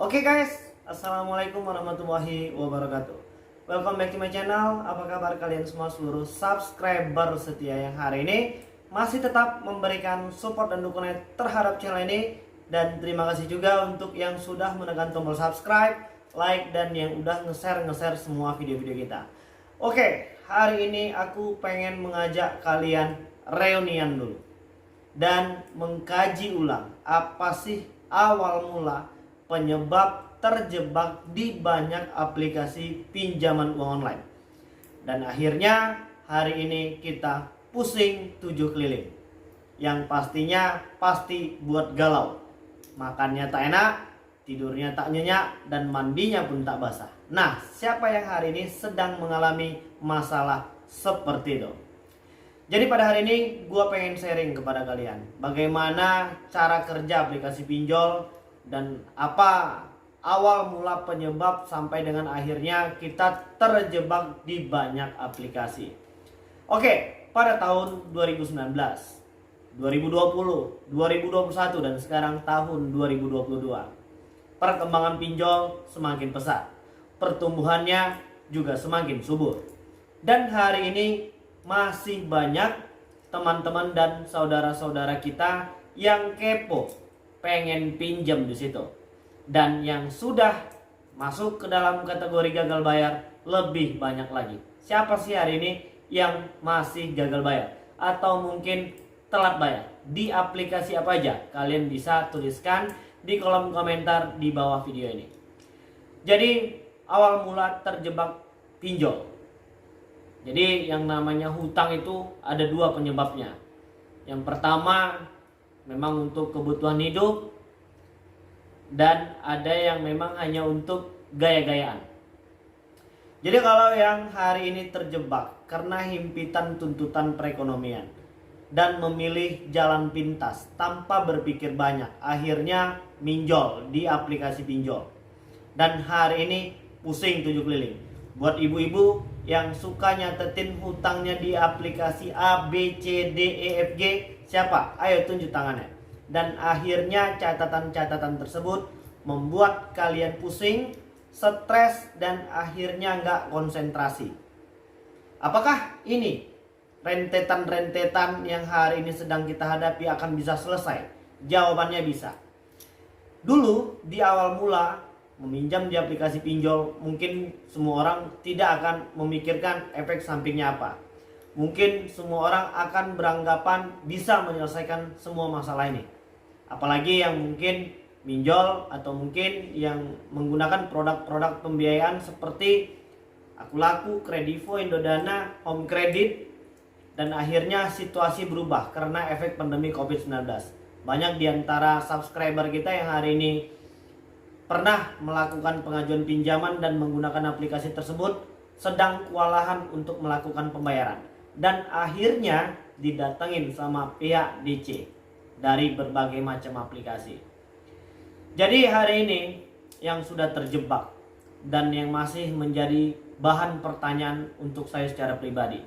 Oke guys, assalamualaikum warahmatullahi wabarakatuh. Welcome back to my channel. Apa kabar kalian semua seluruh subscriber setia yang hari ini masih tetap memberikan support dan dukungan terhadap channel ini. Dan terima kasih juga untuk yang sudah menekan tombol subscribe, like, dan yang udah nge-share semua video-video kita. Oke, hari ini aku pengen mengajak kalian reunian dulu dan mengkaji ulang apa sih awal mula penyebab terjebak di banyak aplikasi pinjaman uang online. Dan akhirnya hari ini kita pusing 7 keliling. Yang pastinya pasti buat galau. Makannya tak enak, tidurnya tak nyenyak, dan mandinya pun tak basah. Nah, siapa yang hari ini sedang mengalami masalah seperti itu? Jadi pada hari ini gue pengen sharing kepada kalian bagaimana cara kerja aplikasi pinjol dan apa awal mula penyebab sampai dengan akhirnya kita terjebak di banyak aplikasi. Oke, pada tahun 2019, 2020, 2021 dan sekarang tahun 2022, perkembangan pinjol semakin pesat, pertumbuhannya juga semakin subur. Dan hari ini masih banyak teman-teman dan saudara-saudara kita yang kepo, pengen pinjam di situ. Dan yang sudah masuk ke dalam kategori gagal bayar lebih banyak lagi. Siapa sih hari ini yang masih gagal bayar atau mungkin telat bayar? Di aplikasi apa aja? Kalian bisa tuliskan di kolom komentar di bawah video ini. Jadi awal mula terjebak pinjol. Jadi yang namanya hutang itu ada dua penyebabnya. Yang pertama memang untuk kebutuhan hidup, dan ada yang memang hanya untuk gaya-gayaan. Jadi kalau yang hari ini terjebak karena himpitan tuntutan perekonomian dan memilih jalan pintas tanpa berpikir banyak, akhirnya minjol di aplikasi pinjol. Dan hari ini pusing 7 keliling. Buat ibu-ibu yang suka nyatetin hutangnya di aplikasi A, B, C, D, E, F, G, siapa? Ayo tunjuk tangannya. Dan akhirnya catatan-catatan tersebut membuat kalian pusing, stres, dan akhirnya nggak konsentrasi. Apakah ini rentetan-rentetan yang hari ini sedang kita hadapi akan bisa selesai? Jawabannya bisa. Dulu di awal mula meminjam di aplikasi pinjol, mungkin semua orang tidak akan memikirkan efek sampingnya apa. Mungkin semua orang akan beranggapan bisa menyelesaikan semua masalah ini. Apalagi yang mungkin minjol atau mungkin yang menggunakan produk-produk pembiayaan seperti Akulaku, Kredivo, Indodana, Home Credit. Dan akhirnya situasi berubah karena efek pandemi COVID-19. Banyak diantara subscriber kita yang hari ini pernah melakukan pengajuan pinjaman dan menggunakan aplikasi tersebut sedang kewalahan untuk melakukan pembayaran. Dan akhirnya didatengin sama pihak DC dari berbagai macam aplikasi. Jadi hari ini yang sudah terjebak dan yang masih menjadi bahan pertanyaan untuk saya secara pribadi.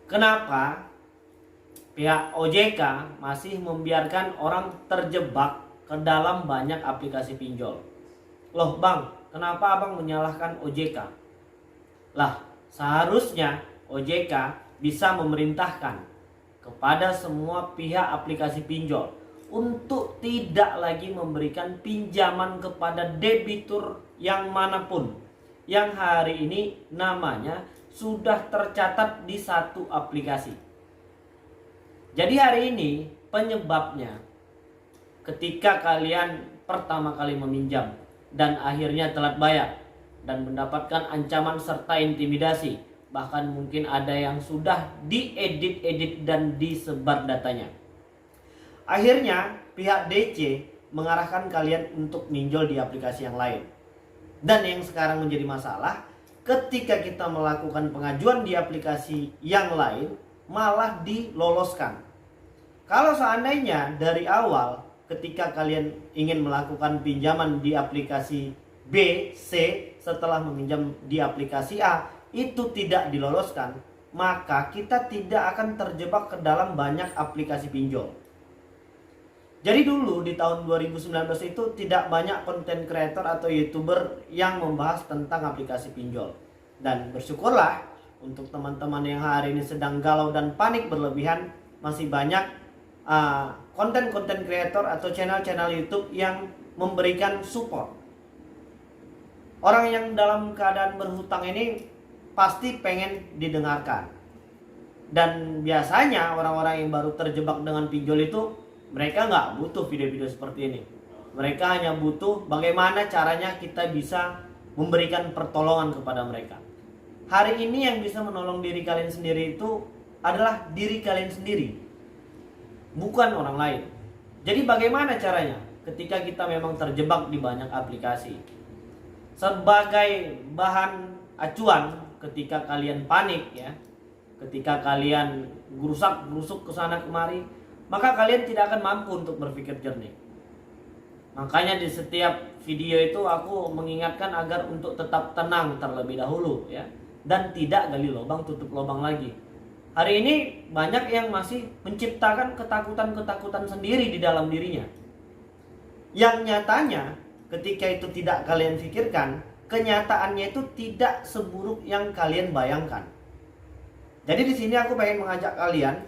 Kenapa pihak OJK masih membiarkan orang terjebak ke dalam banyak aplikasi pinjol? Loh bang, kenapa abang menyalahkan OJK? Lah, seharusnya OJK bisa memerintahkan kepada semua pihak aplikasi pinjol untuk tidak lagi memberikan pinjaman kepada debitur yang manapun yang hari ini namanya sudah tercatat di satu aplikasi. Jadi hari ini penyebabnya ketika kalian pertama kali meminjam dan akhirnya telat bayar dan mendapatkan ancaman serta intimidasi, bahkan mungkin ada yang sudah diedit dan disebar datanya. Akhirnya pihak DC mengarahkan kalian untuk minjol di aplikasi yang lain. Dan yang sekarang menjadi masalah, ketika kita melakukan pengajuan di aplikasi yang lain malah diloloskan. Kalau seandainya dari awal ketika kalian ingin melakukan pinjaman di aplikasi B, C setelah meminjam di aplikasi A itu tidak diloloskan, maka kita tidak akan terjebak ke dalam banyak aplikasi pinjol. Jadi dulu di tahun 2019 itu tidak banyak konten kreator atau YouTuber yang membahas tentang aplikasi pinjol. Dan bersyukurlah untuk teman-teman yang hari ini sedang galau dan panik berlebihan, masih banyak konten-konten kreator atau channel-channel YouTube yang memberikan support. Orang yang dalam keadaan berhutang ini pasti pengen didengarkan. Dan biasanya orang-orang yang baru terjebak dengan pinjol itu mereka nggak butuh video-video seperti ini. Mereka hanya butuh bagaimana caranya kita bisa memberikan pertolongan kepada mereka. Hari ini yang bisa menolong diri kalian sendiri itu adalah diri kalian sendiri, bukan orang lain. Jadi bagaimana caranya ketika kita memang terjebak di banyak aplikasi? Sebagai bahan acuan ketika kalian panik ya, ketika kalian gerusak-gerusuk ke sana kemari, maka kalian tidak akan mampu untuk berpikir jernih. Makanya di setiap video itu aku mengingatkan agar untuk tetap tenang terlebih dahulu ya, dan tidak gali lubang tutup lubang lagi. Hari ini banyak yang masih menciptakan ketakutan-ketakutan sendiri di dalam dirinya. Yang nyatanya ketika itu tidak kalian pikirkan, kenyataannya itu tidak seburuk yang kalian bayangkan. Jadi di sini aku pengen mengajak kalian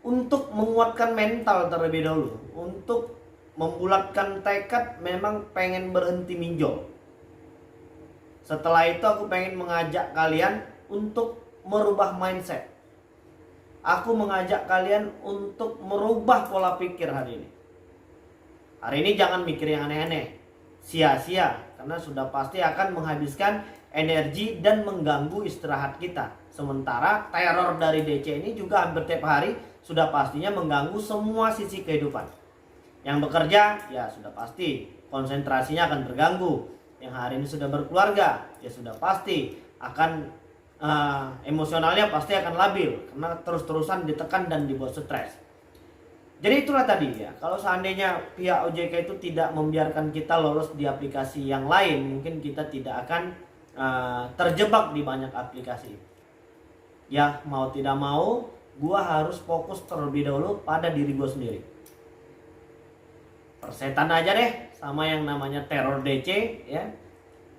untuk menguatkan mental terlebih dahulu, untuk membulatkan tekad memang pengen berhenti minjol. Setelah itu aku pengen mengajak kalian untuk merubah mindset. Aku mengajak kalian untuk merubah pola pikir hari ini. Hari ini jangan mikir yang aneh-aneh, sia-sia, karena sudah pasti akan menghabiskan energi dan mengganggu istirahat kita. Sementara teror dari DC ini juga hampir tiap hari sudah pastinya mengganggu semua sisi kehidupan. Yang bekerja ya sudah pasti konsentrasinya akan terganggu. Yang hari ini sudah berkeluarga ya sudah pasti akan emosionalnya pasti akan labil karena terus-terusan ditekan dan dibuat stres. Jadi itulah tadi ya, kalau seandainya pihak OJK itu tidak membiarkan kita lolos di aplikasi yang lain, mungkin kita tidak akan terjebak di banyak aplikasi. Ya mau tidak mau, gua harus fokus terlebih dahulu pada diri gua sendiri. Persetan aja deh sama yang namanya teror DC ya.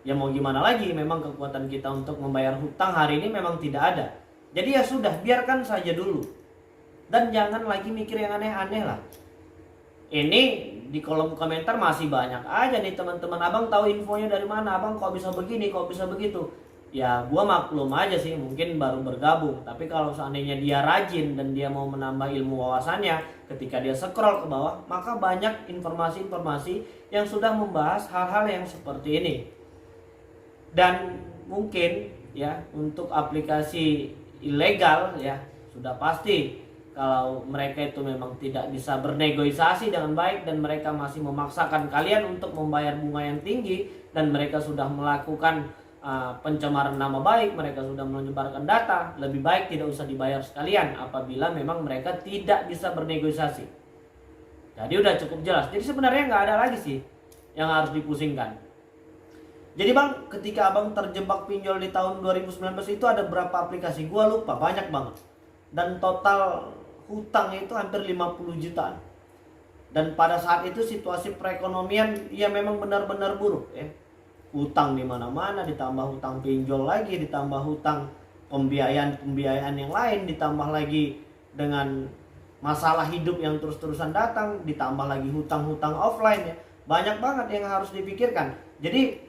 Ya mau gimana lagi, memang kekuatan kita untuk membayar hutang hari ini memang tidak ada. Jadi ya sudah, biarkan saja dulu. Dan jangan lagi mikir yang aneh-aneh lah. Ini di kolom komentar masih banyak aja nih teman-teman. Abang tahu infonya dari mana? Abang kok bisa begini, kok bisa begitu? Ya gua maklum aja sih, mungkin baru bergabung. Tapi kalau seandainya dia rajin dan dia mau menambah ilmu wawasannya, ketika dia scroll ke bawah, maka banyak informasi-informasi yang sudah membahas hal-hal yang seperti ini. Dan mungkin ya untuk aplikasi ilegal ya sudah pasti kalau mereka itu memang tidak bisa bernegosiasi dengan baik dan mereka masih memaksakan kalian untuk membayar bunga yang tinggi dan mereka sudah melakukan pencemaran nama baik, mereka sudah menyebarkan data, lebih baik tidak usah dibayar sekalian apabila memang mereka tidak bisa bernegosiasi. Jadi udah cukup jelas. Jadi sebenarnya nggak ada lagi sih yang harus dipusingkan. Jadi bang, ketika abang terjebak pinjol di tahun 2019 itu ada berapa aplikasi? Gua lupa, banyak banget. Dan total hutangnya itu hampir 50 jutaan. Dan pada saat itu situasi perekonomian ya memang benar-benar buruk ya. Hutang di mana-mana, ditambah hutang pinjol lagi, ditambah hutang pembiayaan yang lain, ditambah lagi dengan masalah hidup yang terus-terusan datang, ditambah lagi hutang-hutang offline ya. Banyak banget yang harus dipikirkan. Jadi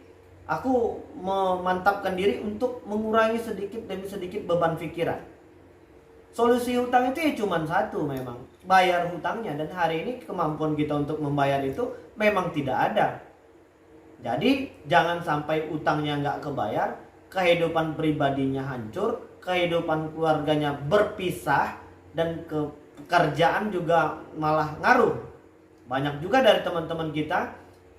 aku memantapkan diri untuk mengurangi sedikit demi sedikit beban pikiran. Solusi hutang itu ya cuma satu memang, bayar hutangnya. Dan hari ini kemampuan kita untuk membayar itu memang tidak ada. Jadi jangan sampai utangnya nggak kebayar, kehidupan pribadinya hancur, kehidupan keluarganya berpisah, dan pekerjaan juga malah ngaruh. Banyak juga dari teman-teman kita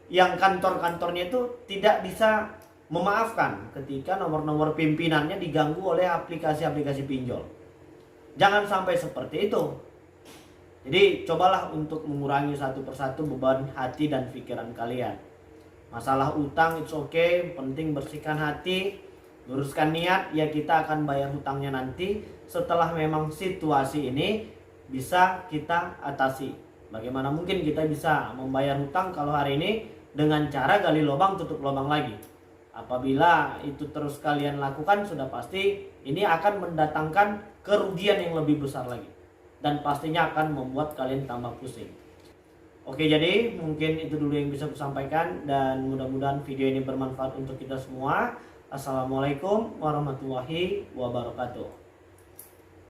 yang kantor-kantornya itu tidak bisa memaafkan ketika nomor-nomor pimpinannya diganggu oleh aplikasi-aplikasi pinjol. Jangan sampai seperti itu. Jadi cobalah untuk mengurangi satu persatu beban hati dan pikiran kalian. Masalah utang it's okay, penting bersihkan hati, luruskan niat, ya kita akan bayar hutangnya nanti setelah memang situasi ini bisa kita atasi. Bagaimana mungkin kita bisa membayar hutang kalau hari ini dengan cara gali lubang tutup lubang lagi? Apabila itu terus kalian lakukan, sudah pasti ini akan mendatangkan kerugian yang lebih besar lagi. Dan pastinya akan membuat kalian tambah pusing. Oke, jadi mungkin itu dulu yang bisa aku sampaikan. Dan mudah-mudahan video ini bermanfaat untuk kita semua. Assalamualaikum warahmatullahi wabarakatuh.